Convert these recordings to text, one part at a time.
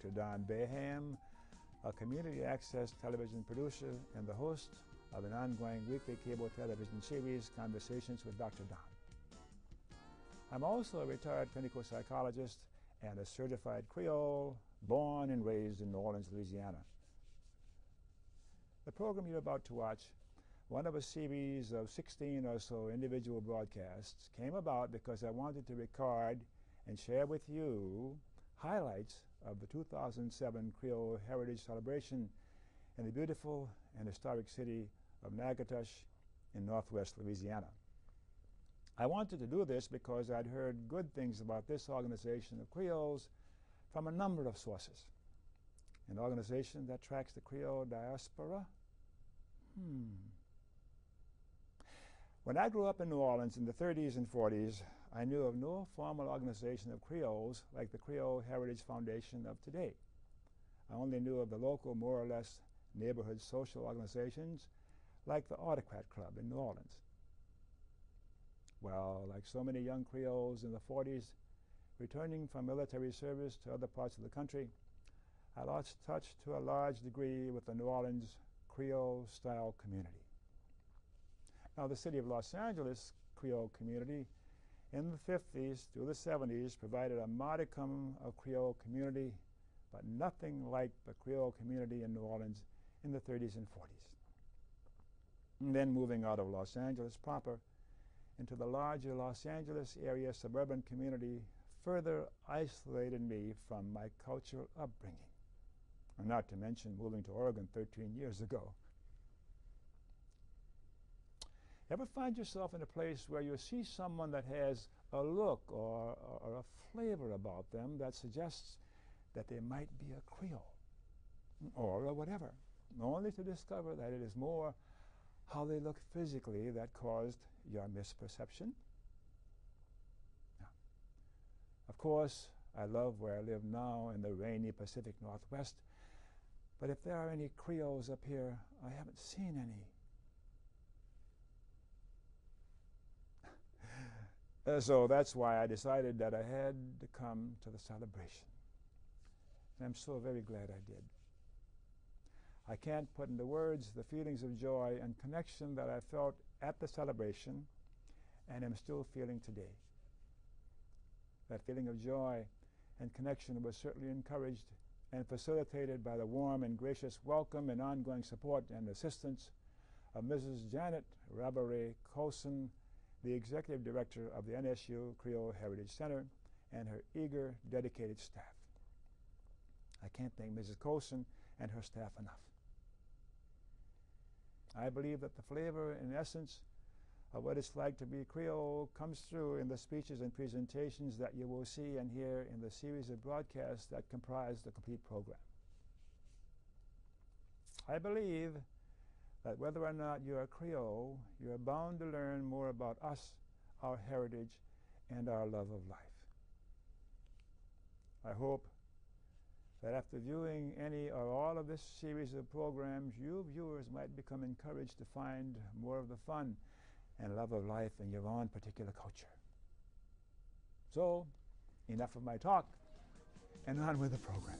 Dr. Don Baham, a community access television producer and the host of an ongoing weekly cable television series, Conversations with Dr. Don. I'm also a retired clinical psychologist and a certified Creole, born and raised in New Orleans, Louisiana. The program you're about to watch, one of a series of 16 or so individual broadcasts, came about because I wanted to record and share with you highlights of the 2007 Creole Heritage Celebration in the beautiful and historic city of Natchitoches in northwest Louisiana. I wanted to do this because I'd heard good things about this organization of Creoles from a number of sources. An organization that tracks the Creole diaspora? When I grew up in New Orleans in the 30s and 40s, I knew of no formal organization of Creoles like the Creole Heritage Foundation of today. I only knew of the local, more or less, neighborhood social organizations like the Autocrat Club in New Orleans. Well, like so many young Creoles in the 40s, returning from military service to other parts of the country, I lost touch to a large degree with the New Orleans Creole-style community. Now, the city of Los Angeles Creole community in the 50s through the 70s provided a modicum of Creole community, but nothing like the Creole community in New Orleans in the 30s and 40s. And then moving out of Los Angeles proper into the larger Los Angeles area suburban community further isolated me from my cultural upbringing, and not to mention moving to Oregon 13 years ago. Ever find yourself in a place where you see someone that has a look or a flavor about them that suggests that they might be a Creole or a whatever, only to discover that it is more how they look physically that caused your misperception? Now, of course, I love where I live now in the rainy Pacific Northwest, but if there are any Creoles up here, I haven't seen any. So that's why I decided that I had to come to the celebration. And I'm so very glad I did. I can't put into words the feelings of joy and connection that I felt at the celebration and am still feeling today. That feeling of joy and connection was certainly encouraged and facilitated by the warm and gracious welcome and ongoing support and assistance of Mrs. Janet Rabare Colson, the Executive Director of the NSU Creole Heritage Center, and her eager, dedicated staff. I can't thank Mrs. Colson and her staff enough. I believe that the flavor and essence of what it's like to be Creole comes through in the speeches and presentations that you will see and hear in the series of broadcasts that comprise the complete program. I believe that whether or not you're a Creole, you're bound to learn more about us, our heritage, and our love of life. I hope that after viewing any or all of this series of programs, you viewers might become encouraged to find more of the fun and love of life in your own particular culture. So, enough of my talk, and on with the program.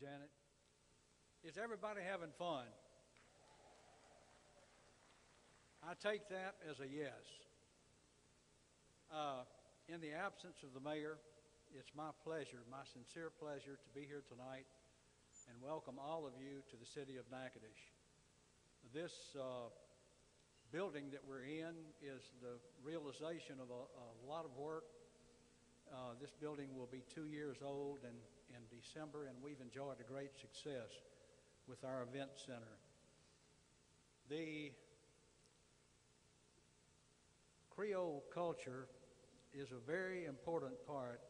Janet. Is everybody having fun? I take that as a yes. In the absence of the mayor, it's my pleasure, my sincere pleasure, to be here tonight and welcome all of you to the city of Natchitoches. This building that we're in is the realization of a lot of work. This building will be 2 years old in December, and we've enjoyed a great success with our event center. The Creole culture is a very important part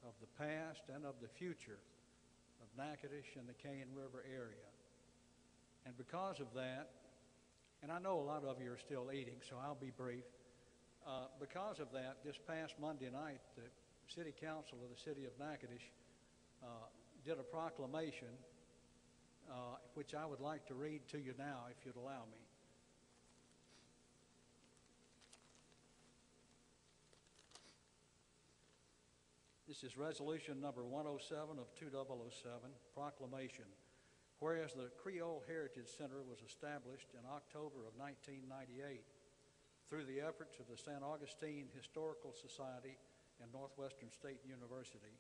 of the past and of the future of Natchitoches and the Cane River area. And because of that, and I know a lot of you are still eating, so I'll be brief. Because of that, this past Monday night, the City Council of the City of Natchitoches did a proclamation, which I would like to read to you now, if you'd allow me. This is resolution number 107 of 2007, proclamation. Whereas the Creole Heritage Center was established in October of 1998 through the efforts of the St. Augustine Historical Society and Northwestern State University,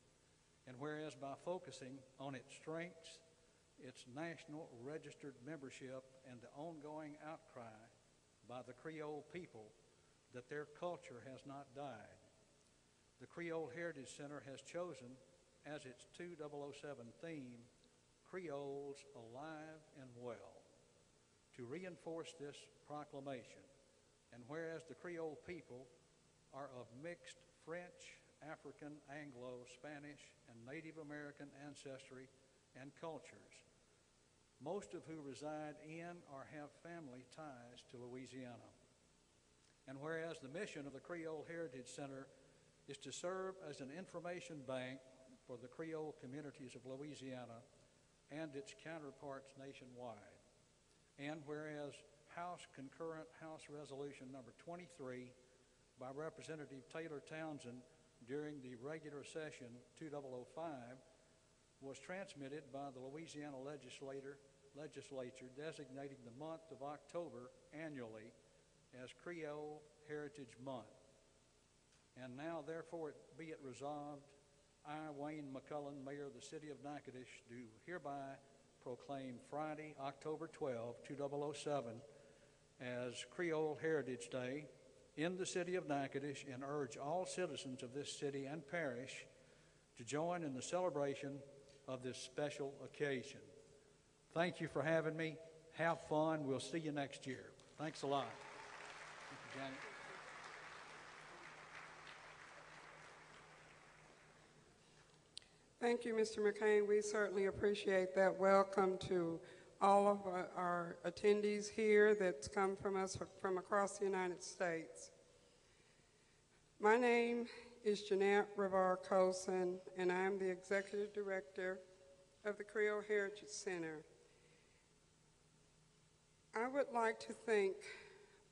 and whereas by focusing on its strengths, its national registered membership, and the ongoing outcry by the Creole people that their culture has not died, the Creole Heritage Center has chosen as its 2007 theme, Creoles Alive and Well, to reinforce this proclamation. And whereas the Creole people are of mixed French, African, Anglo, Spanish, and Native American ancestry and cultures, most of who reside in or have family ties to Louisiana. And whereas the mission of the Creole Heritage Center is to serve as an information bank for the Creole communities of Louisiana and its counterparts nationwide. And whereas Concurrent House Resolution number 23 by Representative Taylor Townsend during the regular session 2005 was transmitted by the Louisiana legislature designating the month of October annually as Creole Heritage Month. And now, therefore, be it resolved, I, Wayne McCullen, Mayor of the City of Natchitoches, do hereby proclaim Friday, October 12, 2007, as Creole Heritage Day in the City of Natchitoches, and urge all citizens of this city and parish to join in the celebration of this special occasion. Thank you for having me. Have fun. We'll see you next year. Thanks a lot. Thank you, Janet. Thank you, Mr. McCain. We certainly appreciate that. Welcome to all of our attendees here that's come from us from across the United States. My name is Jeanette Rivar Colson, and I am the Executive Director of the Creole Heritage Center. I would like to thank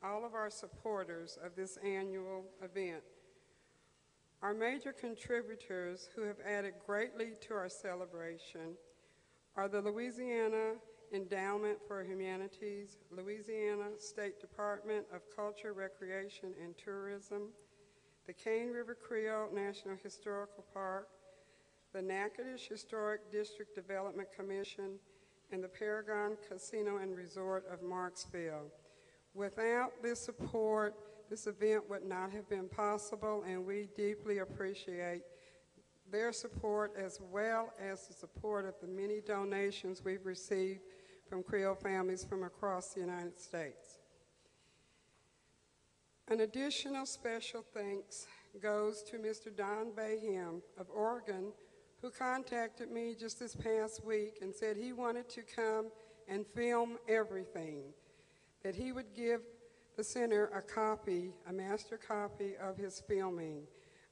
all of our supporters of this annual event. Our major contributors who have added greatly to our celebration are the Louisiana Endowment for Humanities, Louisiana State Department of Culture, Recreation, and Tourism, the Cane River Creole National Historical Park, the Natchitoches Historic District Development Commission, and the Paragon Casino and Resort of Marksville. Without this support, this event would not have been possible, and we deeply appreciate their support as well as the support of the many donations we've received from Creole families from across the United States. An additional special thanks goes to Mr. Don Baham of Oregon, who contacted me just this past week and said he wanted to come and film everything, that he would give the center a master copy of his filming.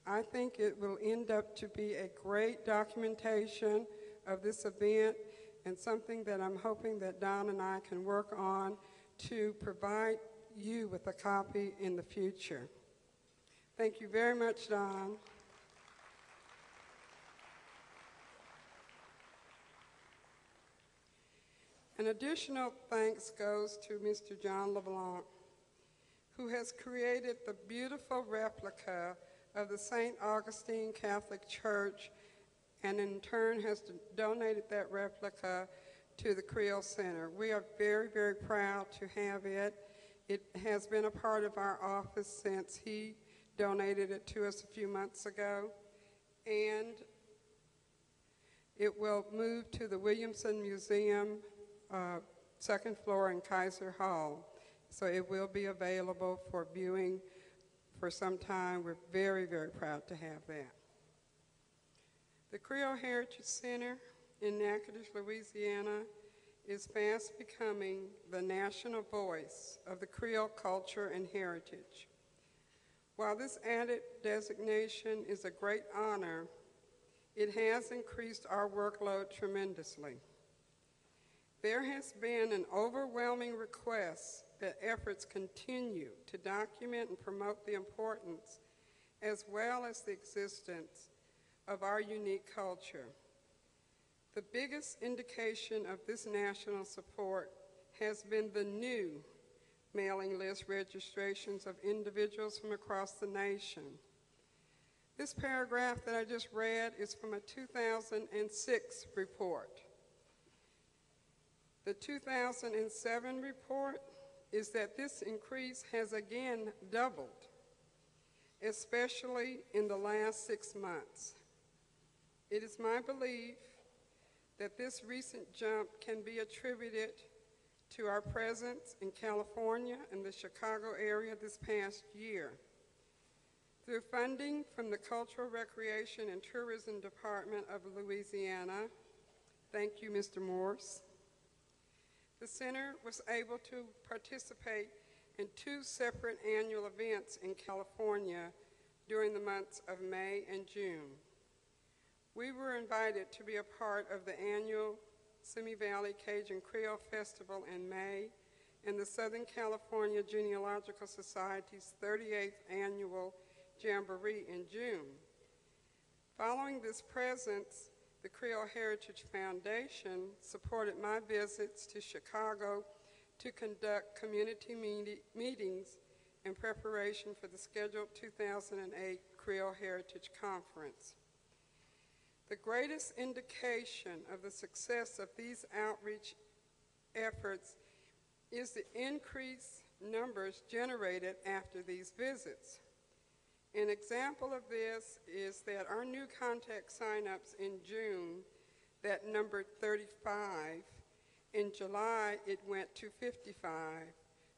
I think it will end up to be a great documentation of this event and something that I'm hoping that Don and I can work on to provide you with a copy in the future. Thank you very much, Don. An additional thanks goes to Mr. John LeBlanc. who has created the beautiful replica of the St. Augustine Catholic Church and in turn has donated that replica to the Creole Center. We are very, very proud to have it. It has been a part of our office since he donated it to us a few months ago, and it will move to the Williamson Museum, second floor in Kaiser Hall. So it will be available for viewing for some time. We're very, very proud to have that. The Creole Heritage Center in Natchitoches, Louisiana, is fast becoming the national voice of the Creole culture and heritage. While this added designation is a great honor, it has increased our workload tremendously. There has been an overwhelming request that efforts continue to document and promote the importance as well as the existence of our unique culture. The biggest indication of this national support has been the new mailing list registrations of individuals from across the nation. This paragraph that I just read is from a 2006 report. The 2007 report is that this increase has again doubled, especially in the last 6 months. It is my belief that this recent jump can be attributed to our presence in California and the Chicago area this past year. Through funding from the Cultural, Recreation, and Tourism Department of Louisiana, thank you, Mr. Morse, the center was able to participate in 2 separate annual events in California during the months of May and June. We were invited to be a part of the annual Simi Valley Cajun Creole Festival in May and the Southern California Genealogical Society's 38th annual Jamboree in June. Following this presence, the Creole Heritage Foundation supported my visits to Chicago to conduct community meetings in preparation for the scheduled 2008 Creole Heritage Conference. The greatest indication of the success of these outreach efforts is the increased numbers generated after these visits. An example of this is that our new contact signups in June that numbered 35. In July, it went to 55,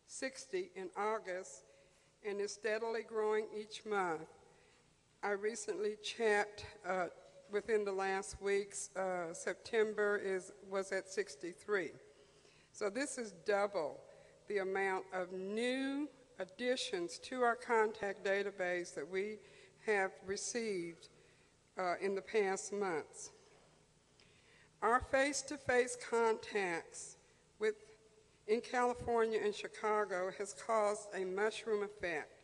60 in August, and is steadily growing each month. I recently checked within the last weeks, September was at 63. So this is double the amount of new additions to our contact database that we have received in the past months. Our face-to-face contacts in California and Chicago has caused a mushroom effect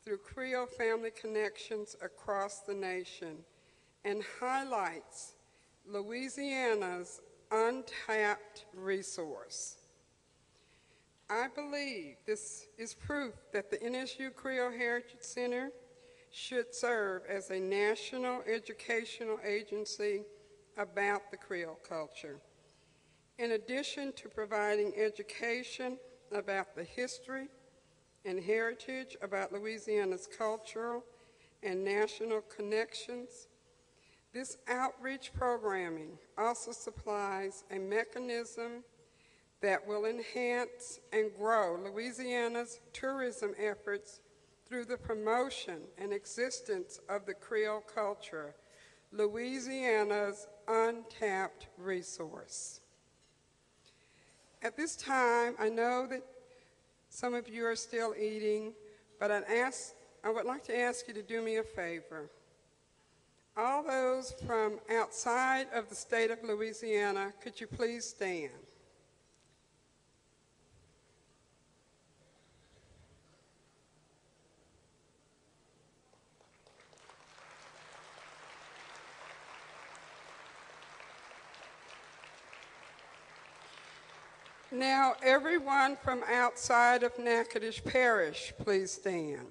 through Creole family connections across the nation and highlights Louisiana's untapped resource. I believe this is proof that the NSU Creole Heritage Center should serve as a national educational agency about the Creole culture. In addition to providing education about the history and heritage about Louisiana's cultural and national connections, this outreach programming also supplies a mechanism that will enhance and grow Louisiana's tourism efforts through the promotion and existence of the Creole culture, Louisiana's untapped resource. At this time, I know that some of you are still eating, but I would like to ask you to do me a favor. All those from outside of the state of Louisiana, could you please stand? Now, everyone from outside of Natchitoches Parish, please stand.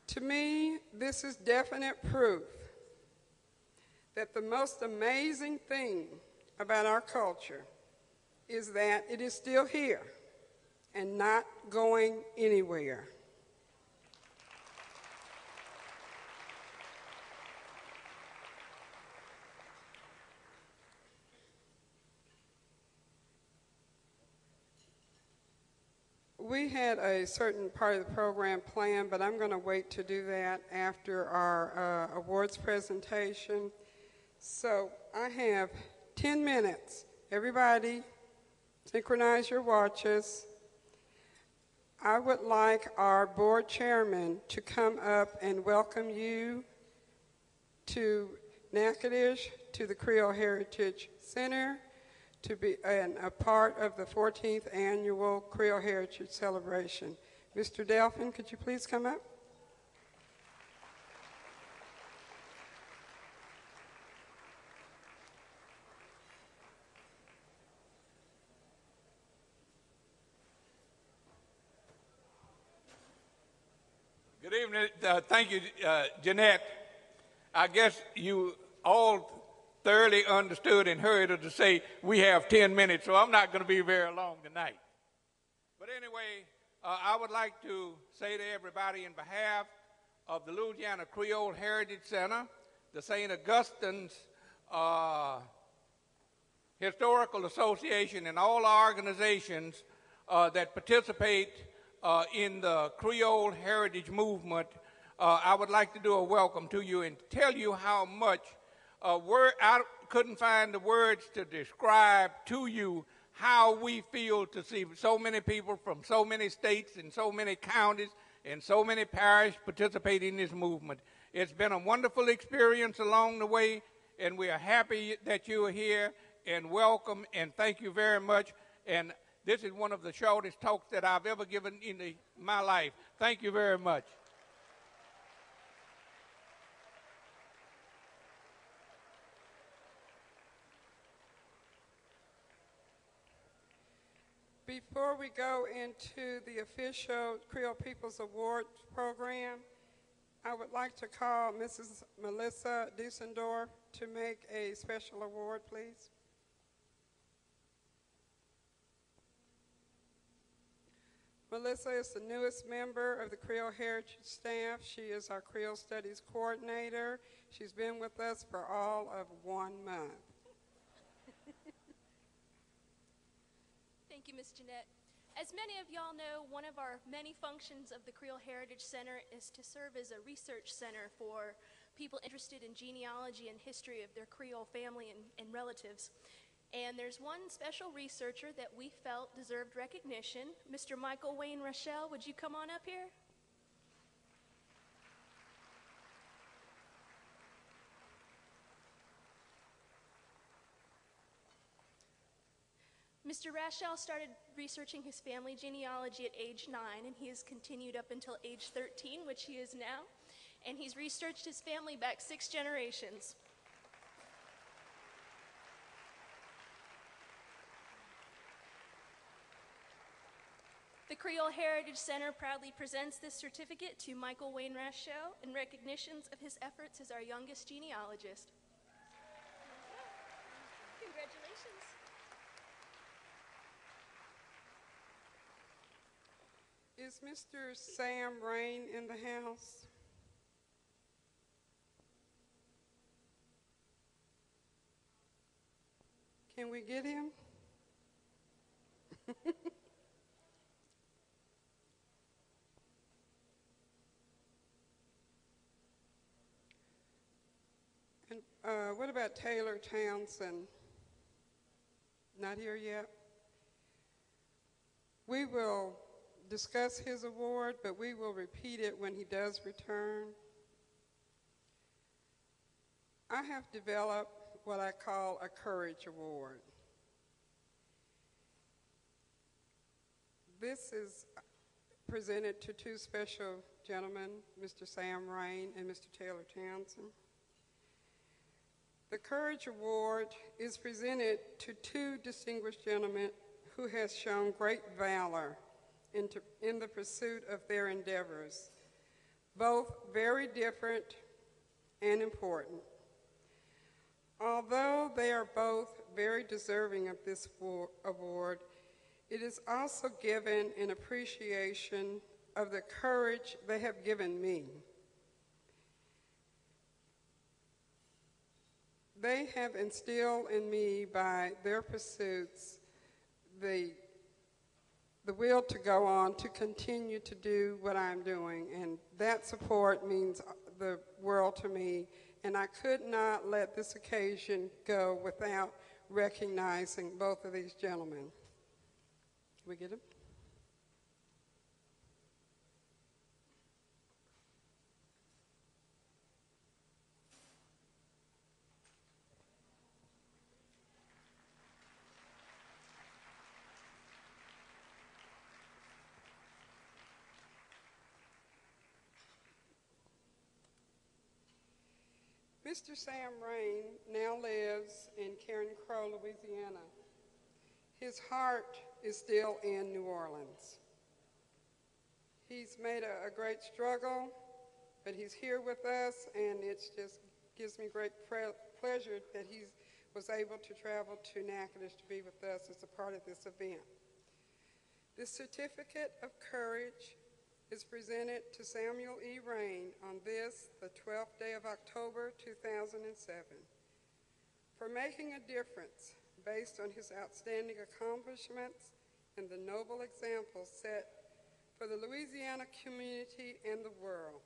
To me, this is definite proof that the most amazing thing about our culture is that it is still here and not going anywhere. We had a certain part of the program planned, but I'm going to wait to do that after our awards presentation. So I have 10 minutes. Everybody, synchronize your watches. I would like our board chairman to come up and welcome you to Natchitoches, to the Creole Heritage Center, to be a part of the 14th Annual Creole Heritage Celebration. Mr. Delphin, could you please come up? Good evening. Thank you, Jeanette. I guess you all thoroughly understood and heard her to say we have 10 minutes, so I'm not going to be very long tonight. But anyway, I would like to say to everybody in behalf of the Louisiana Creole Heritage Center, the St. Augustine's Historical Association, and all organizations that participate in the Creole Heritage Movement, I would like to do a welcome to you and tell you how much I couldn't find the words to describe to you how we feel to see so many people from so many states and so many counties and so many parishes participate in this movement. It's been a wonderful experience along the way, and we are happy that you are here, and welcome, and thank you very much. And this is one of the shortest talks that I've ever given in my life. Thank you very much. Before we go into the official Creole People's Award program, I would like to call Mrs. Melissa Dusendorf to make a special award, please. Melissa is the newest member of the Creole Heritage staff. She is our Creole Studies Coordinator. She's been with us for all of 1 month. Thank you, Ms. Jeanette. As many of y'all know, one of our many functions of the Creole Heritage Center is to serve as a research center for people interested in genealogy and history of their Creole family and relatives. And there's one special researcher that we felt deserved recognition. Mr. Michael Wayne Rochelle, would you come on up here? Mr. Rochelle started researching his family genealogy at age 9, and he has continued up until age 13, which he is now. And he's researched his family back 6 generations. The Creole Heritage Center proudly presents this certificate to Michael Wayne Rochelle in recognitions of his efforts as our youngest genealogist. Congratulations. Is Mr. Sam Rain in the house? Can we get him? And what about Taylor Townsend? Not here yet? We will discuss his award, but we will repeat it when he does return. I have developed what I call a Courage Award. presented to two special gentlemen, Mr. Sam Rain and Mr. Taylor Townsend. The Courage Award is presented to two distinguished gentlemen who have shown great valor in the pursuit of their endeavors, both very different and important. Although they are both very deserving of this award, it is also given in appreciation of the courage they have given me. They have instilled in me by their pursuits the will to go on, to continue to do what I'm doing, and that support means the world to me, and I could not let this occasion go without recognizing both of these gentlemen. Can we get them? Mr. Sam Rain now lives in Cairn Crow, Louisiana. His heart is still in New Orleans. He's made a great struggle, but he's here with us, and it just gives me great pleasure that he was able to travel to Natchitoches to be with us as a part of this event. This certificate of courage is presented to Samuel E. Rain on this, the 12th day of October, 2007, for making a difference based on his outstanding accomplishments and the noble examples set for the Louisiana community and the world.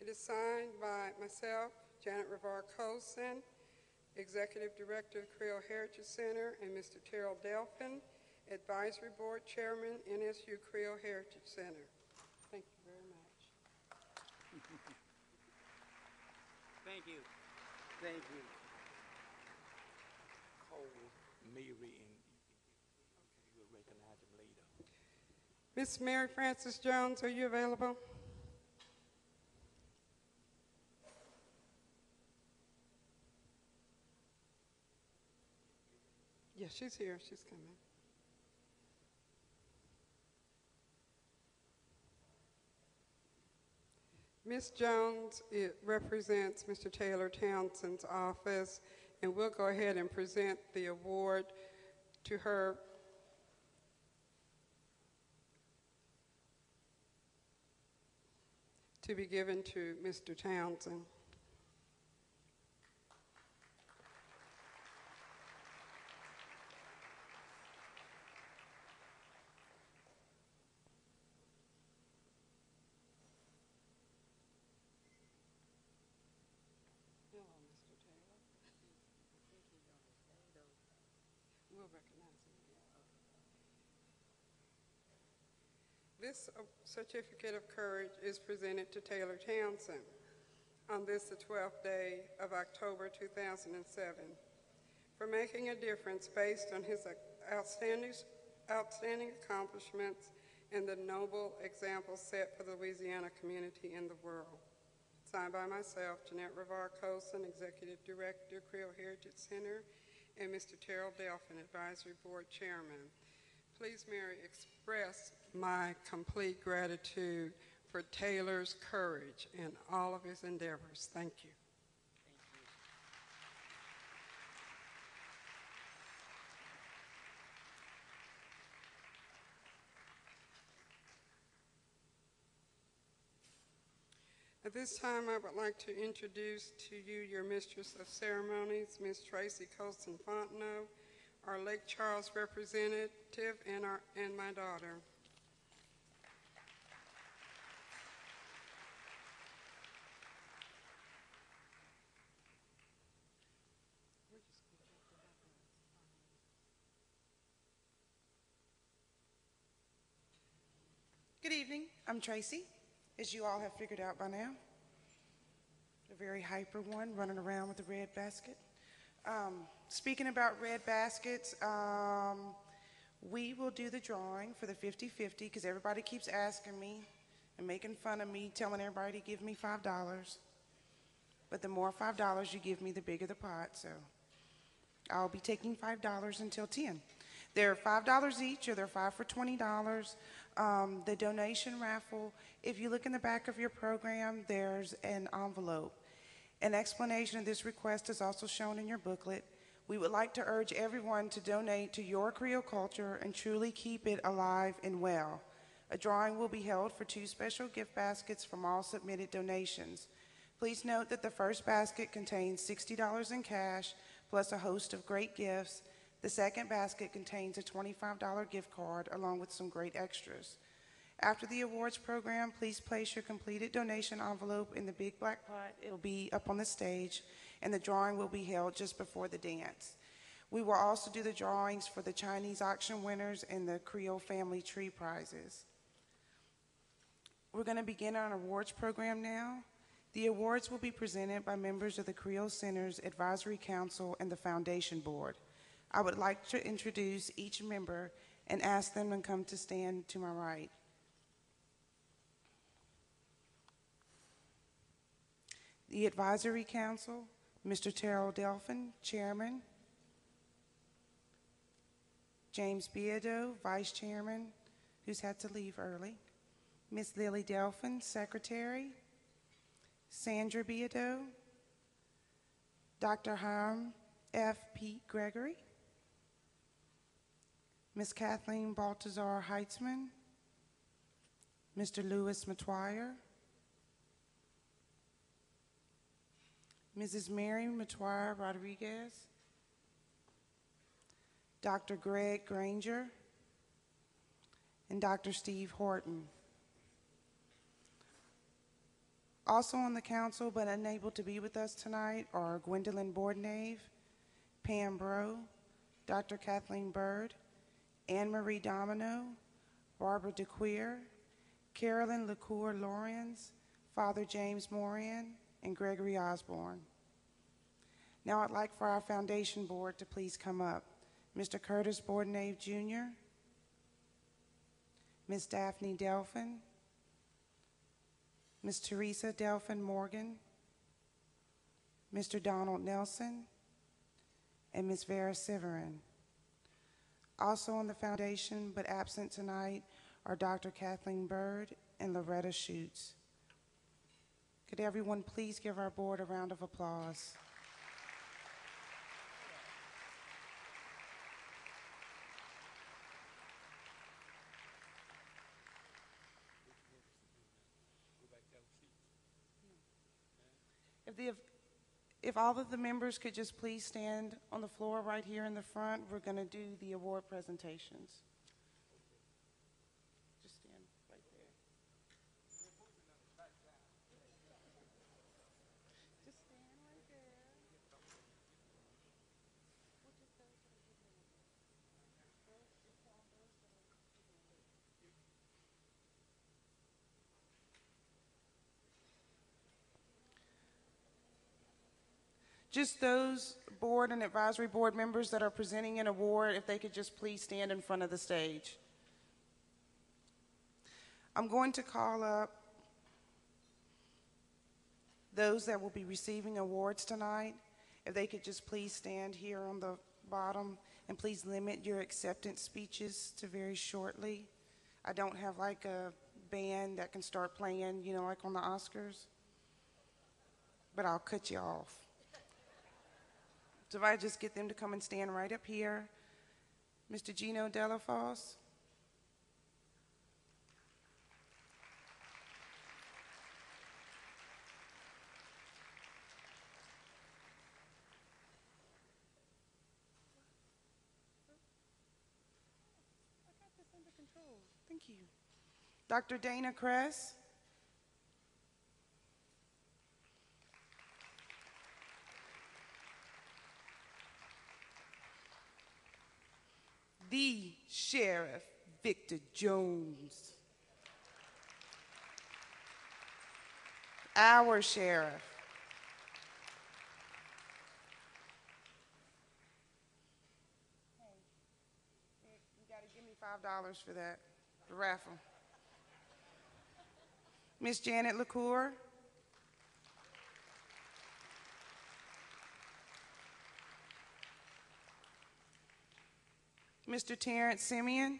It is signed by myself, Janet Rivar Colson, Executive Director of the Creole Heritage Center, and Mr. Terrell Delphin, Advisory Board Chairman, NSU Creole Heritage Center. Thank you very much. Thank you. Thank you. Cole, Mary, and you'll recognize him later. Miss Mary Frances Jones, are you available? Yeah, she's here. She's coming. Ms. Jones represents Mr. Taylor Townsend's office, and we'll go ahead and present the award to her. To be given to Mr. Townsend. Hello, Mr. Taylor. We'll recognize him again. This certificate of courage is presented to Taylor Townsend on this, the 12th day of October 2007, for making a difference based on his outstanding accomplishments and the noble example set for the Louisiana community and the world. Signed by myself, Jeanette Rivar Colson, Executive Director, Creole Heritage Center, and Mr. Terrell Delphin, Advisory Board Chairman. Please, Mary, express my complete gratitude for Taylor's courage in all of his endeavors. Thank you. At this time, I would like to introduce to you your Mistress of Ceremonies, Ms. Tracy Colson Fontenot, our Lake Charles representative, and my daughter. Good evening. I'm Tracy, as you all have figured out by now. A very hyper one, running around with a red basket. Speaking about red baskets, We will do the drawing for the 50-50 because everybody keeps asking me and making fun of me, telling everybody to give me $5. But the more $5 you give me, the bigger the pot. So I'll be taking $5 until 10. They're $5 each, or they're 5 for $20. The donation raffle, if you look in the back of your program, there's an envelope. An explanation of this request is also shown in your booklet. We would like to urge everyone to donate to your Creole culture and truly keep it alive and well. A drawing will be held for 2 special gift baskets from all submitted donations. Please note that the first basket contains $60 in cash plus a host of great gifts. The second basket contains a $25 gift card along with some great extras. After the awards program, please place your completed donation envelope in the big black pot. It'll be up on the stage, and the drawing will be held just before the dance. We will also do the drawings for the Chinese auction winners and the Creole family tree prizes. We're going to begin our awards program now. The awards will be presented by members of the Creole Center's Advisory Council and the Foundation Board. I would like to introduce each member and ask them to come to stand to my right. The Advisory Council, Mr. Terrell Delphin, Chairman. James Biado, Vice Chairman, who's had to leave early. Ms. Lily Delphin, Secretary. Sandra Biado. Dr. Hiram F. Pete Gregory. Ms. Kathleen Baltazar Heitzman. Mr. Louis Matoyer. Mrs. Mary Matoyer Rodriguez. Dr. Greg Granger. And Dr. Steve Horton. Also on the council but unable to be with us tonight are Gwendolyn Bourdnave, Pam Bro, Dr. Kathleen Bird, Anne Marie Domino, Barbara DeQueer, Carolyn LaCour Lawrence, Father James Moran, and Gregory Osborne. Now I'd like for our foundation board to please come up. Mr. Curtis Bourdnave Jr., Ms. Daphne Delphin, Ms. Teresa Delphin Morgan, Mr. Donald Nelson, and Ms. Vera Severin. Also on the foundation but absent tonight are Dr. Kathleen Bird and Loretta Schutz. Could everyone please give our board a round of applause? If all of the members could just please stand on the floor right here in the front, we're going to do the award presentations. Just stand right there. Just stand right there. Just those board and advisory board members that are presenting an award, if they could just please stand in front of the stage. I'm going to call up those that will be receiving awards tonight. If they could just please stand here on the bottom, and please limit your acceptance speeches to very shortly. I don't have like a band that can start playing, you know, like on the Oscars, but I'll cut you off. So if I just get them to come and stand right up here. Mr. Gino Delafosse. I got this under control. Thank you. Dr. Dana Kress. The Sheriff Victor Jones. Our sheriff. Hey, you gotta give $5 for that, the raffle. Miss Janet LaCour. Mr. Terrence Simeon.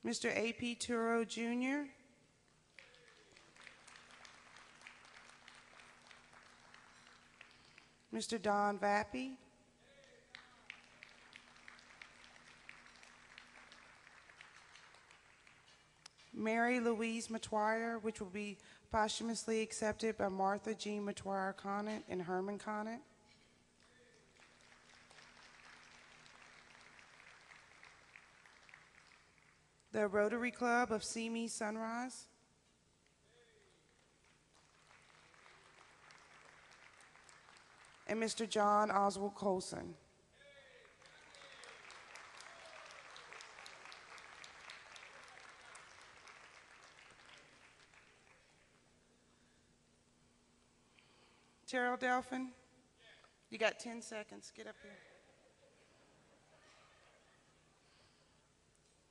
Mr. A.P. Turo Jr. Mr. Don Vappy. Mary Louise Matoyer, which will be posthumously accepted by Martha Jean Matoyer Conant and Herman Conant. The Rotary Club of Simi Sunrise. And Mr. John Oswald Colson. Terrell Delphin, you got 10 seconds. Get up here.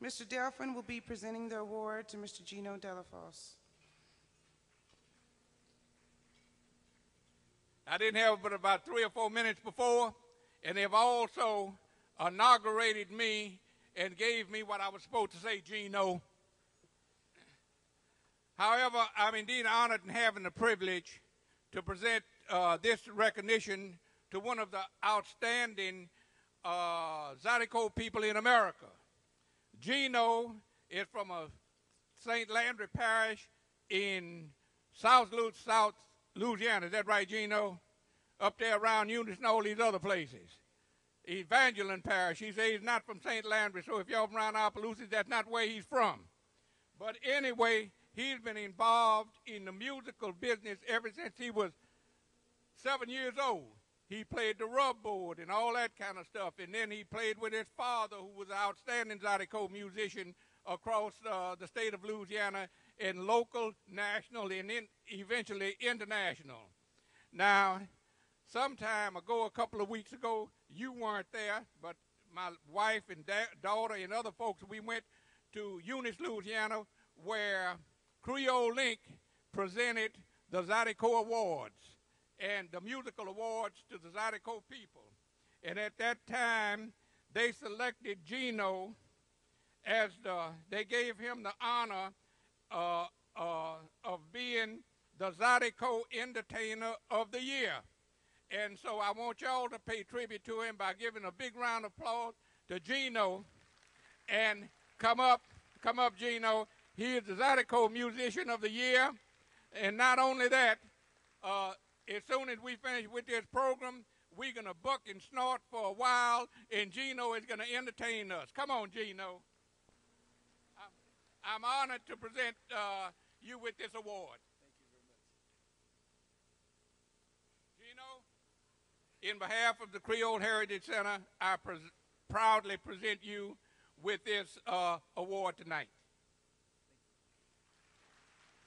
Mr. Delphin will be presenting the award to Mr. Gino Delafosse. I didn't have but about 3 or 4 minutes before, and they've also inaugurated me and gave me what I was supposed to say, Gino. However, I'm indeed honored in having the privilege to present this recognition to one of the outstanding Zydeco people in America. Gino is from a St. Landry Parish in South Louisiana. Is that right, Gino? Up there around Eunice and all these other places. Evangeline Parish. He's not from St. Landry, so if y'all from around Opelousas, that's not where he's from. But anyway, he's been involved in the musical business ever since he was 7 years old. He played the rub board and all that kind of stuff. And then he played with his father, who was an outstanding Zydeco musician across the state of Louisiana, and local, national, and eventually international. Now, some time ago, a couple of weeks ago, you weren't there, but my wife and daughter and other folks, we went to Eunice, Louisiana, where Creole Link presented the Zydeco Awards and the musical awards to the Zydeco people. And at that time, they selected Gino as they gave him the honor of being the Zydeco Entertainer of the Year. And so I want y'all to pay tribute to him by giving a big round of applause to Gino. And come up, Gino. He is the Zydeco Musician of the Year. And not only that, as soon as we finish with this program, we're going to buck and snort for a while, and Gino is going to entertain us. Come on, Gino. I'm honored to present you with this award. Thank you very much. Gino, in behalf of the Creole Heritage Center, I proudly present you with this award tonight.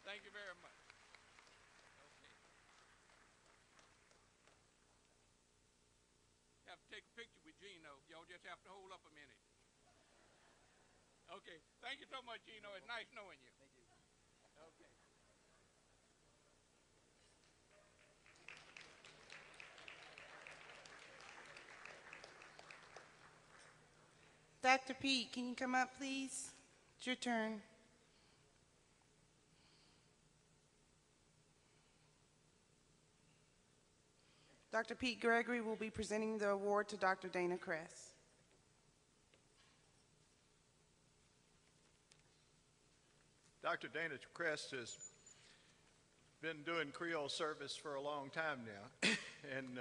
Thank you very much. Have to take a picture with Gino. Y'all just have to hold up a minute. Okay. Thank you so much, Gino. It's nice knowing you. Thank you. Okay. Dr. Pete, can you come up, please? It's your turn. Dr. Pete Gregory will be presenting the award to Dr. Dana Kress. Dr. Dana Kress has been doing Creole service for a long time now, and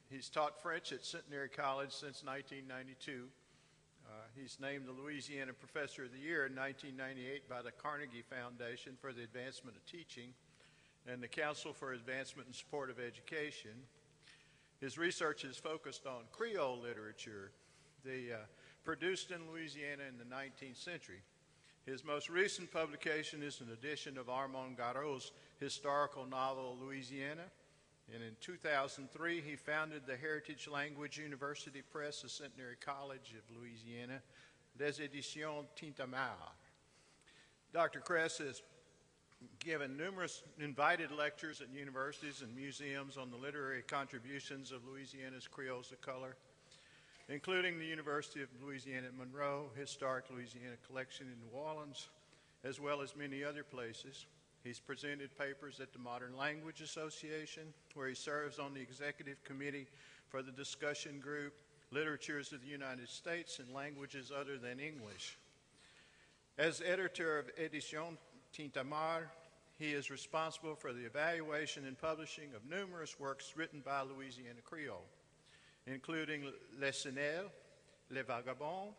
he's taught French at Centenary College since 1992. He's named the Louisiana Professor of the Year in 1998 by the Carnegie Foundation for the Advancement of Teaching and the Council for Advancement and Support of Education. His research is focused on Creole literature, produced in Louisiana in the 19th century. His most recent publication is an edition of Armand Garreau's historical novel, Louisiana. And in 2003, he founded the Heritage Language University Press of Centenary College of Louisiana, Les Editions Tintamarre. Dr. Kress has given numerous invited lectures at universities and museums on the literary contributions of Louisiana's Creoles of color, including the University of Louisiana at Monroe, Historic Louisiana Collection in New Orleans, as well as many other places. He's presented papers at the Modern Language Association, where he serves on the executive committee for the discussion group, Literatures of the United States and Languages Other Than English. As editor of Editions Tintamarre, he is responsible for the evaluation and publishing of numerous works written by Louisiana Creole, including Les Senelles, Les Vagabonds,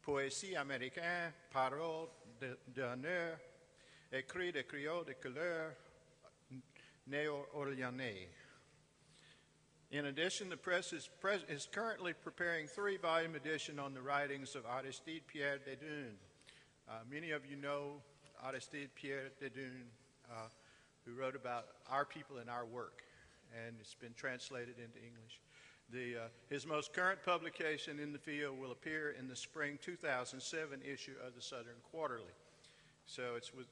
Poésie américaine, Paroles d'honneur, Écrits de Creole de couleur, Néo-Orléanais. In addition, the press is currently preparing 3-volume edition on the writings of Aristide Pierre Dedunes. Many of you know Aristide Pierre Dedunes, who wrote about our people and our work, and it's been translated into English. His most current publication in the field will appear in the spring 2007 issue of the Southern Quarterly. So it's with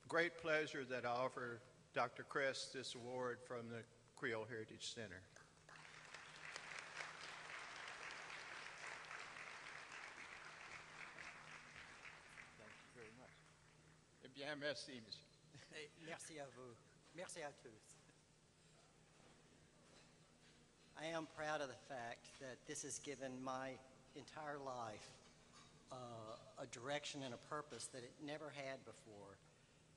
great pleasure that I offer Dr. Kress this award from the Creole Heritage Center. Thank you very much. Eh bien, merci, monsieur. Merci à vous. Merci à tous. I am proud of the fact that this has given my entire life a direction and a purpose that it never had before.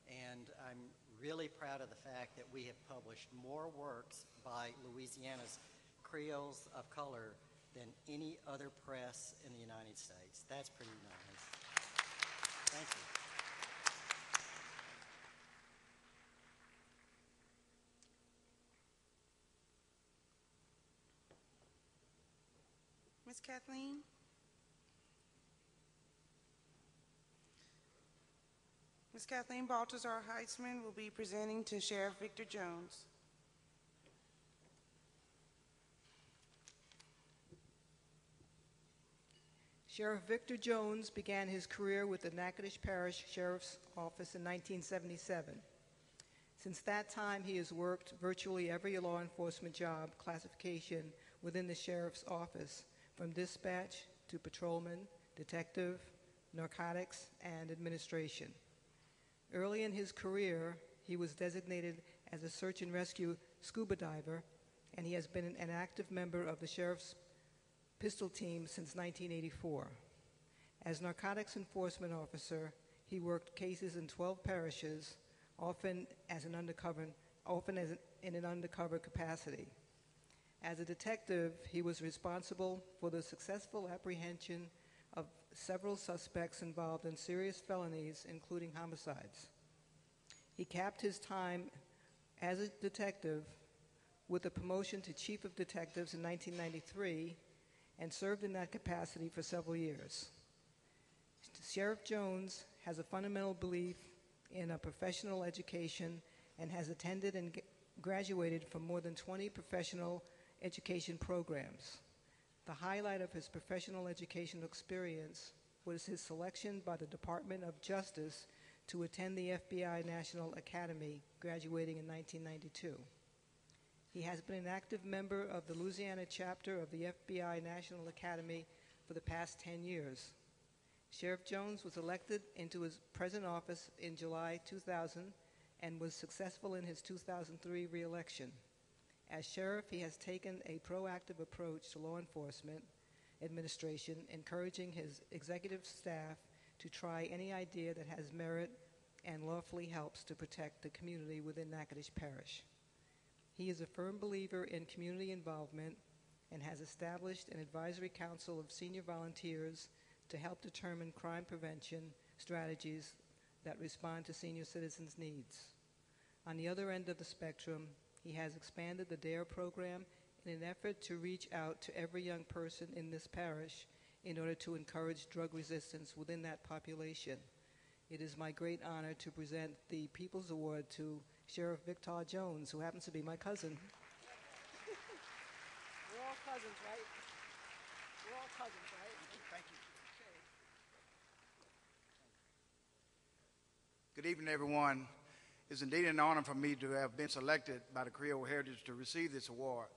And I'm really proud of the fact that we have published more works by Louisiana's Creoles of color than any other press in the United States. That's pretty nice. Thank you. Miss Kathleen? Ms. Kathleen Baltazar Heitzman will be presenting to Sheriff Victor Jones. Sheriff Victor Jones began his career with the Natchitoches Parish Sheriff's Office in 1977. Since that time, he has worked virtually every law enforcement job classification within the Sheriff's Office, from dispatch to patrolman, detective, narcotics, and administration. Early in his career, he was designated as a search and rescue scuba diver, and he has been an active member of the Sheriff's Pistol Team since 1984. As narcotics enforcement officer, he worked cases in 12 parishes, often in an undercover capacity. As a detective, he was responsible for the successful apprehension of several suspects involved in serious felonies, including homicides. He capped his time as a detective with a promotion to Chief of Detectives in 1993 and served in that capacity for several years. Sheriff Jones has a fundamental belief in a professional education and has attended and graduated from more than 20 professional education programs. The highlight of his professional educational experience was his selection by the Department of Justice to attend the FBI National Academy, graduating in 1992. He has been an active member of the Louisiana chapter of the FBI National Academy for the past 10 years. Sheriff Jones was elected into his present office in July 2000 and was successful in his 2003 re-election. As sheriff, he has taken a proactive approach to law enforcement administration, encouraging his executive staff to try any idea that has merit and lawfully helps to protect the community within Natchitoches Parish. He is a firm believer in community involvement and has established an advisory council of senior volunteers to help determine crime prevention strategies that respond to senior citizens' needs. On the other end of the spectrum, he has expanded the DARE program in an effort to reach out to every young person in this parish in order to encourage drug resistance within that population. it is my great honor to present the People's Award to Sheriff Victor Jones, who happens to be my cousin. We're all cousins, right? We're all cousins, right? Thank you. Good evening, everyone. It's indeed an honor for me to have been selected by the Creole Heritage to receive this award.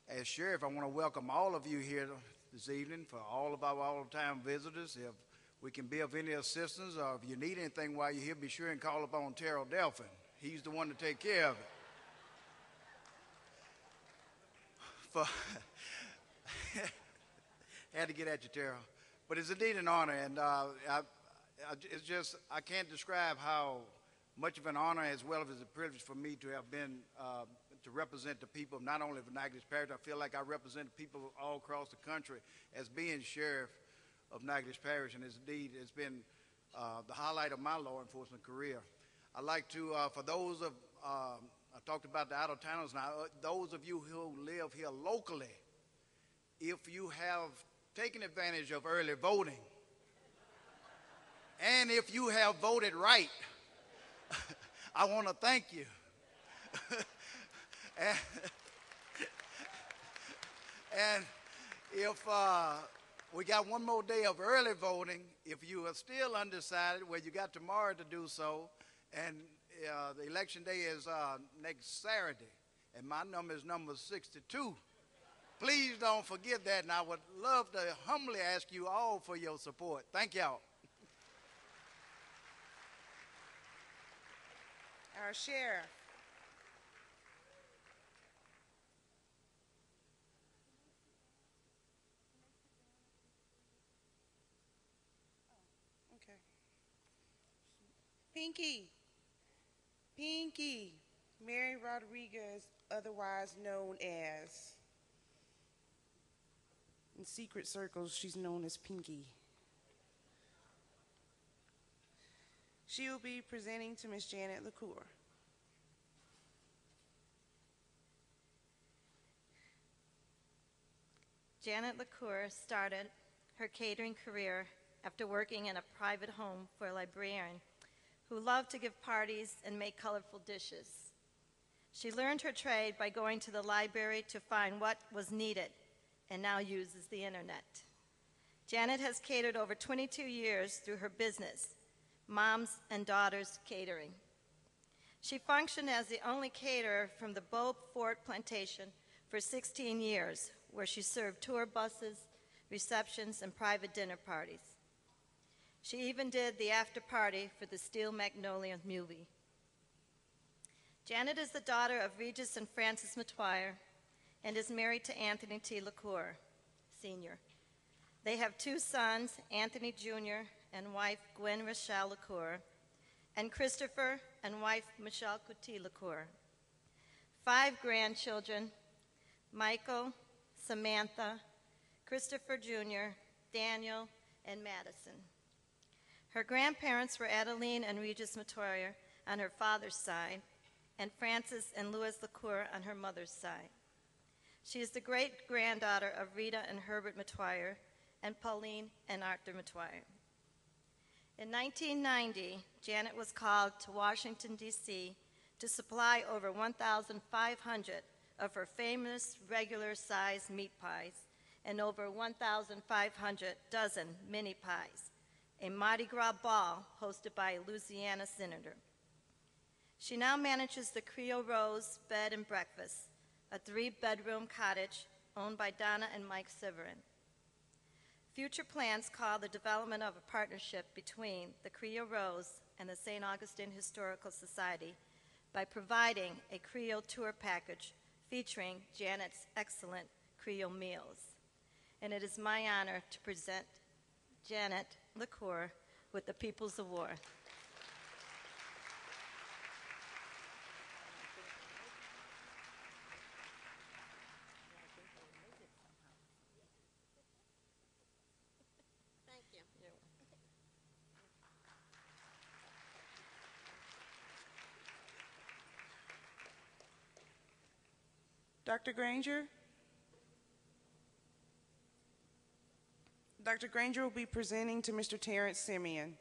As Sheriff, I want to welcome all of you here this evening. For all of our all-time visitors, if we can be of any assistance or if you need anything while you're here, be sure and call upon Terrell Delphin. He's the one to take care of it. Had to get at you, Terrell. But it's indeed an honor, and I can't describe how much of an honor as well as a privilege for me to have been to represent the people not only of Natchitoches Parish. I feel like I represent people all across the country as being sheriff of Natchitoches Parish, and it's been the highlight of my law enforcement career. I'd like to, for those of, I talked about the out-of-towners now, those of you who live here locally, if you have taken advantage of early voting, and if you have voted right, I want to thank you. and if we got one more day of early voting, if you are still undecided, well, you got tomorrow to do so, and the election day is next Saturday, and my number is number 62. Please don't forget that, and I would love to humbly ask you all for your support. Thank y'all. Our sheriff. Okay. Pinky, Mary Rodriguez, otherwise known as, in secret circles, she's known as Pinky. She will be presenting to Miss Janet LaCour. Janet LaCour started her catering career after working in a private home for a librarian who loved to give parties and make colorful dishes. She learned her trade by going to the library to find what was needed and now uses the internet. Janet has catered over 22 years through her business, Moms and Daughters Catering. She functioned as the only caterer from the Beau Fort Plantation for 16 years, where she served tour buses, receptions, and private dinner parties. She even did the after party for the Steel Magnolia movie. Janet is the daughter of Regis and Frances Matoyer and is married to Anthony T. LaCour, Sr. They have 2 sons, Anthony Jr. and wife Gwen Rochelle LaCour, and Christopher and wife Michelle Couty LaCour. 5 grandchildren, Michael, Samantha, Christopher Jr., Daniel, and Madison. Her grandparents were Adeline and Regis Matoyer on her father's side, and Frances and Louis LaCour on her mother's side. She is the great-granddaughter of Rita and Herbert Matoyer, and Pauline and Arthur Matoyer. In 1990, Janet was called to Washington, D.C. to supply over 1,500 of her famous regular-sized meat pies and over 1,500 dozen mini pies, a Mardi Gras ball hosted by a Louisiana senator. She now manages the Creole Rose Bed and Breakfast, a 3-bedroom cottage owned by Donna and Mike Severin. Future plans call the development of a partnership between the Creole Rose and the St. Augustine Historical Society by providing a Creole tour package featuring Janet's excellent Creole meals. And it is my honor to present Janet LaCour with the People's Award. Thank you. Dr. Granger? Dr. Granger will be presenting to Mr. Terrence Simeon.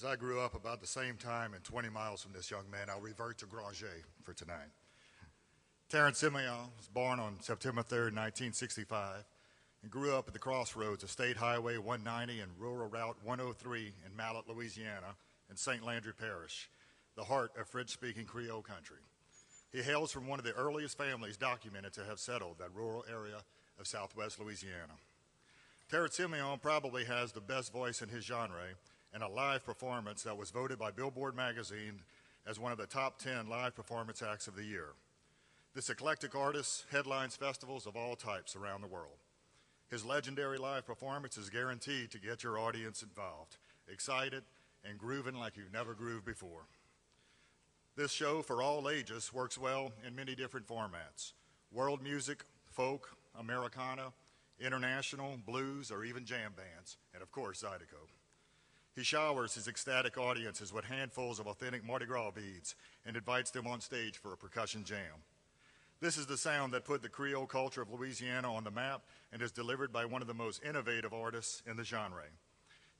as I grew up about the same time and 20 miles from this young man, I'll revert to Granger for tonight. Terrence Simeon was born on September 3rd, 1965, and grew up at the crossroads of State Highway 190 and Rural Route 103 in Mallet, Louisiana, in St. Landry Parish, the heart of French-speaking Creole country. He hails from one of the earliest families documented to have settled that rural area of southwest Louisiana. Terrence Simeon probably has the best voice in his genre and a live performance that was voted by Billboard magazine as one of the top 10 live performance acts of the year. This eclectic artist headlines festivals of all types around the world. His legendary live performance is guaranteed to get your audience involved, excited, and grooving like you've never grooved before. This show for all ages works well in many different formats: world music, folk, Americana, international, blues, or even jam bands, and of course, Zydeco. He showers his ecstatic audiences with handfuls of authentic Mardi Gras beads and invites them on stage for a percussion jam. This is the sound that put the Creole culture of Louisiana on the map and is delivered by one of the most innovative artists in the genre.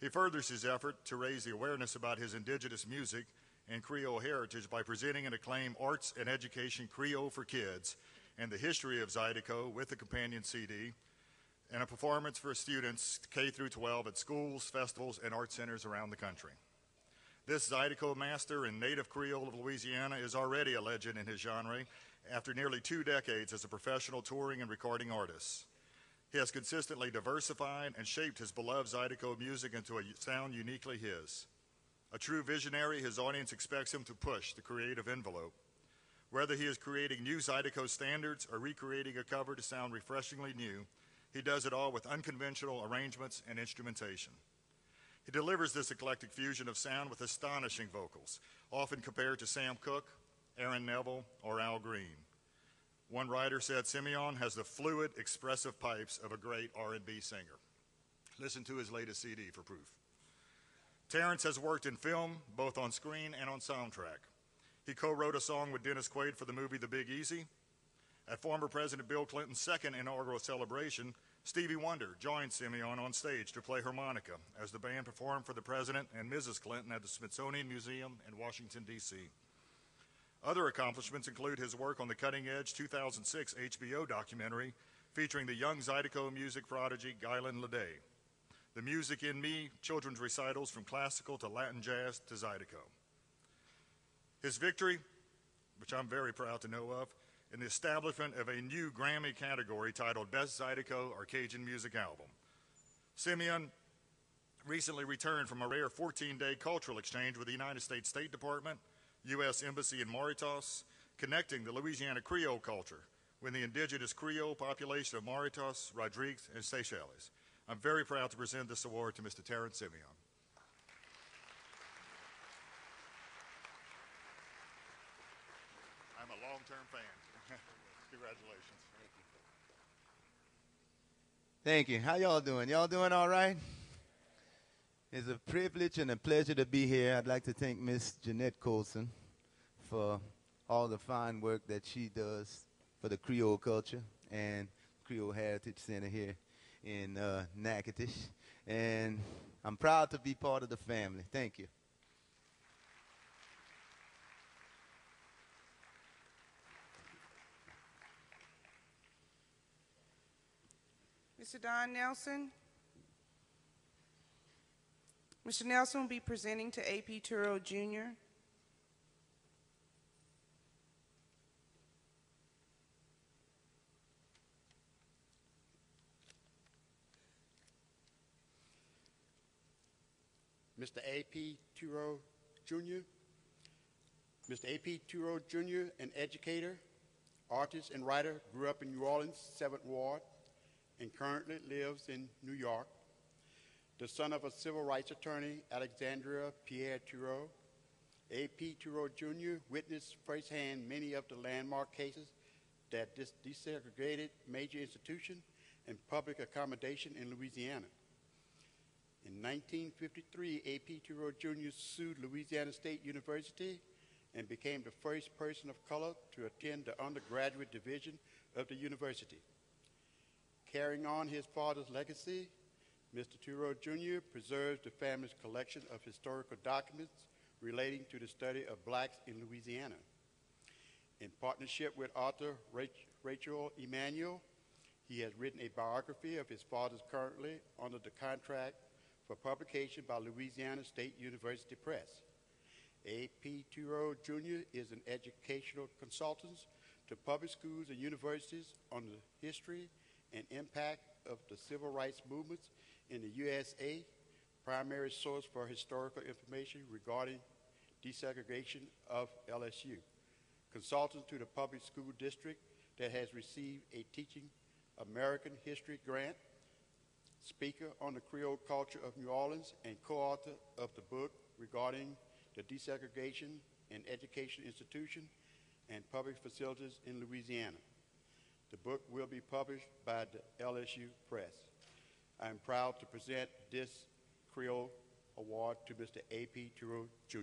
He furthers his effort to raise the awareness about his indigenous music and Creole heritage by presenting an acclaimed Arts and Education Creole for Kids and the history of Zydeco with a companion CD, and a performance for students K through 12 at schools, festivals, and art centers around the country. This Zydeco master and native Creole of Louisiana is already a legend in his genre after nearly 2 decades as a professional touring and recording artist. He has consistently diversified and shaped his beloved Zydeco music into a sound uniquely his. A true visionary, his audience expects him to push the creative envelope. Whether he is creating new Zydeco standards or recreating a cover to sound refreshingly new, he does it all with unconventional arrangements and instrumentation. He delivers this eclectic fusion of sound with astonishing vocals, often compared to Sam Cooke, Aaron Neville, or Al Green. One writer said Simeon has the fluid, expressive pipes of a great R&B singer. Listen to his latest CD for proof. Terrence has worked in film, both on screen and on soundtrack. He co-wrote a song with Dennis Quaid for the movie The Big Easy. At former President Bill Clinton's second inaugural celebration, Stevie Wonder joined Simeon on stage to play harmonica as the band performed for the President and Mrs. Clinton at the Smithsonian Museum in Washington, D.C. Other accomplishments include his work on the cutting-edge 2006 HBO documentary featuring the young Zydeco music prodigy Guylan Leday. The Music in Me children's recitals from classical to Latin jazz to Zydeco. His victory, which I'm very proud to know of, in the establishment of a new Grammy category titled Best Zydeco or Cajun Music Album. Simeon recently returned from a rare 14-day cultural exchange with the United States State Department, U.S. Embassy in Mauritius, connecting the Louisiana Creole culture with the indigenous Creole population of Mauritius, Rodrigues, and Seychelles. I'm very proud to present this award to Mr. Terrence Simeon. I'm a long-term fan. Congratulations. Thank you. How y'all doing? Y'all doing all right? It's a privilege and a pleasure to be here. I'd like to thank Miss Jeanette Colson for all the fine work that she does for the Creole culture and Creole Heritage Center here in Natchitoches. And I'm proud to be part of the family. Thank you. Mr. Don Nelson. Mr. Nelson will be presenting to A.P. Turo Jr. Mr. A.P. Turo Jr. Mr. A.P. Turo Jr., an educator, artist, and writer, grew up in New Orleans, 7th Ward, and currently lives in New York. The son of a civil rights attorney, Alexandria Pierre Turo, A.P. Turo Jr. witnessed firsthand many of the landmark cases that desegregated major institutions and public accommodation in Louisiana. In 1953, A.P. Turo Jr. sued Louisiana State University and became the first person of color to attend the undergraduate division of the university. Carrying on his father's legacy, Mr. Toureau Jr. preserves the family's collection of historical documents relating to the study of blacks in Louisiana. In partnership with author Rachel Emanuel, he has written a biography of his fathers currently under the contract for publication by Louisiana State University Press. A.P. Toureau Jr. is an educational consultant to public schools and universities on the history and impact of the civil rights movements in the USA, primary source for historical information regarding desegregation of LSU. Consultant to the public school district that has received a Teaching American History grant, speaker on the Creole culture of New Orleans, and co-author of the book regarding the desegregation and education institution and public facilities in Louisiana. The book will be published by the LSU Press. I am proud to present this Creole Award to Mr. A.P. Toureau Jr.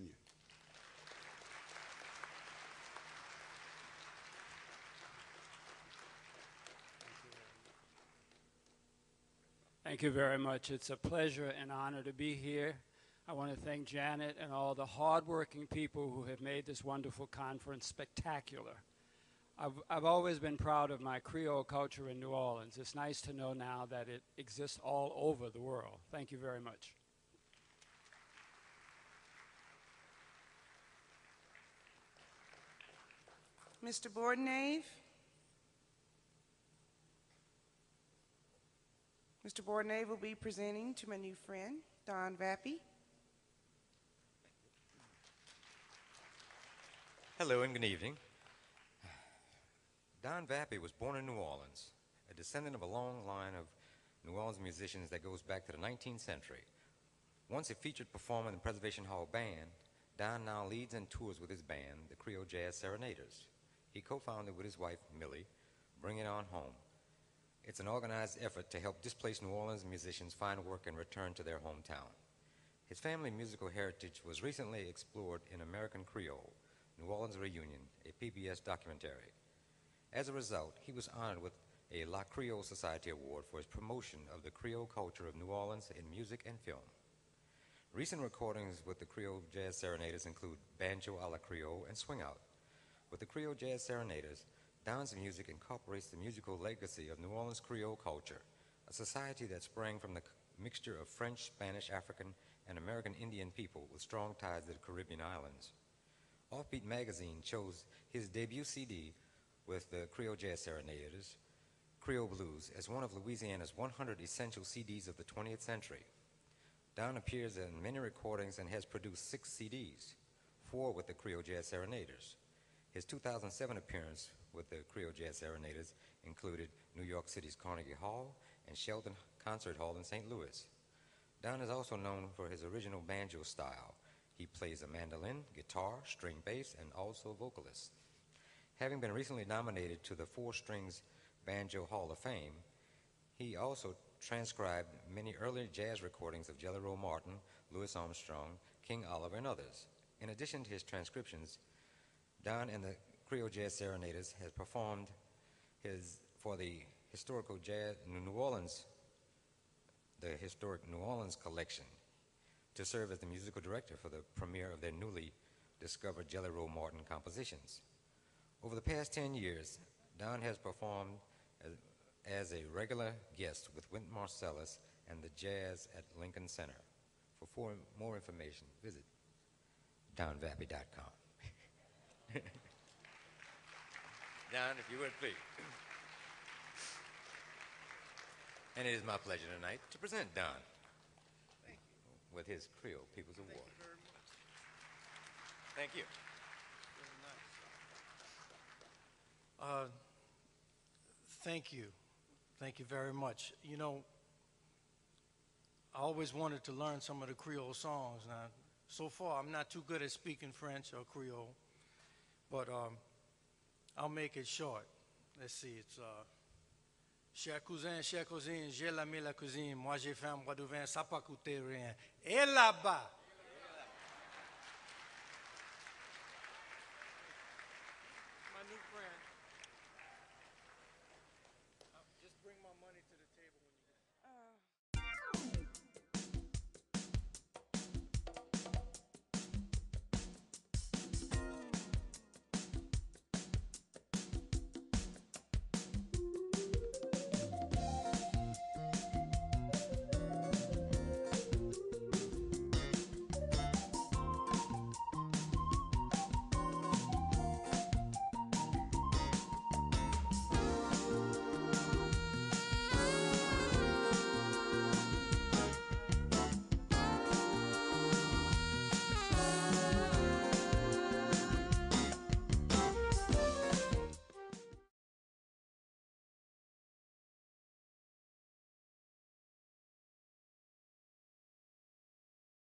Thank you very much. It's a pleasure and honor to be here. I want to thank Janet and all the hardworking people who have made this wonderful conference spectacular. I've always been proud of my Creole culture in New Orleans. It's nice to know now that it exists all over the world. Thank you very much. Mr. Bordenave. Mr. Bordenave will be presenting to my new friend, Don Vappy. Hello and good evening. Don Vappy was born in New Orleans, a descendant of a long line of New Orleans musicians that goes back to the 19th century. Once a featured performer in the Preservation Hall Band, Don now leads and tours with his band, the Creole Jazz Serenaders. He co-founded with his wife, Millie, Bring It On Home. It's an organized effort to help displaced New Orleans musicians find work and return to their hometown. His family musical heritage was recently explored in American Creole, New Orleans Reunion, a PBS documentary. As a result, he was honored with a La Creole Society Award for his promotion of the Creole culture of New Orleans in music and film. Recent recordings with the Creole Jazz Serenaders include Banjo a la Creole and Swing Out. With the Creole Jazz Serenaders, Don's music incorporates the musical legacy of New Orleans Creole culture, a society that sprang from the mixture of French, Spanish, African, and American Indian people with strong ties to the Caribbean islands. Offbeat magazine chose his debut CD with the Creole Jazz Serenaders, Creole Blues, as one of Louisiana's 100 essential CDs of the 20th century. Don appears in many recordings and has produced 6 CDs, 4 with the Creole Jazz Serenaders. His 2007 appearance with the Creole Jazz Serenaders included New York City's Carnegie Hall and Sheldon Concert Hall in St. Louis. Don is also known for his original banjo style. He plays a mandolin, guitar, string bass, and also vocalist. Having been recently nominated to the 4 Strings Banjo Hall of Fame, he also transcribed many early jazz recordings of Jelly Roll Martin, Louis Armstrong, King Oliver, and others. In addition to his transcriptions, Don and the Creole Jazz Serenaders has performed for the historical jazz New Orleans, the historic New Orleans collection, to serve as the musical director for the premiere of their newly discovered Jelly Roll Martin compositions. Over the past 10 years, Don has performed as a regular guest with Wynton Marsalis and the Jazz at Lincoln Center. For more information, visit donvappy.com. Don, if you would, please. And it is my pleasure tonight to present Don with his Creole People's Award. Thank you. Thank you. Thank you very much. You know, I always wanted to learn some of the Creole songs. Now, so far, I'm not too good at speaking French or Creole, but I'll make it short. Let's see, it's chers cousins, j'ai l'ami la cousine, moi j'ai fait un bois de vin, ça pas coûté rien. Et là-bas,